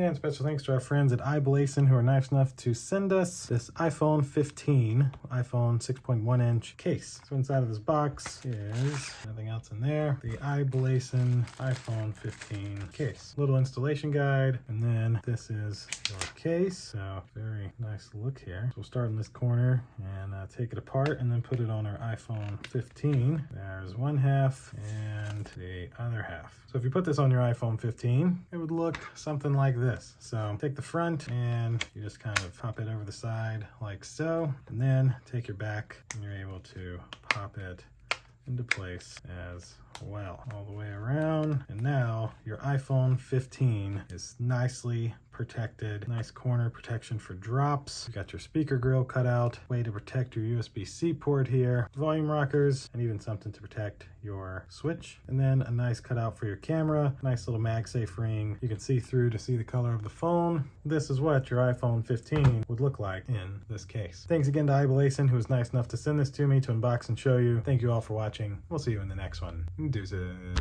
And special thanks to our friends at i-Blason who are nice enough to send us this iPhone 15, iPhone 6.1 inch case. So inside of this box is nothing else in there. The i-Blason iPhone 15 case. Little installation guide, and then this is your case. So very nice look here. So we'll start in this corner and take it apart and then put it on our iPhone 15. There's one half and the other half. So if you put this on your iPhone 15, it would look something like this. So take the front and you just kind of pop it over the side like so, and then take your back and you're able to pop it into place as well, all the way around. And now your iPhone 15 is nicely protected. Nice corner protection for drops. You got your speaker grill cut out, way to protect your USB-C port here, volume rockers, and even something to protect your switch. And then a nice cutout for your camera, nice little MagSafe ring. You can see through to see the color of the phone. This is what your iPhone 15 would look like in this case. Thanks again to i-Blason, who was nice enough to send this to me to unbox and show you. Thank you all for watching. We'll see you in the next one. Deuces.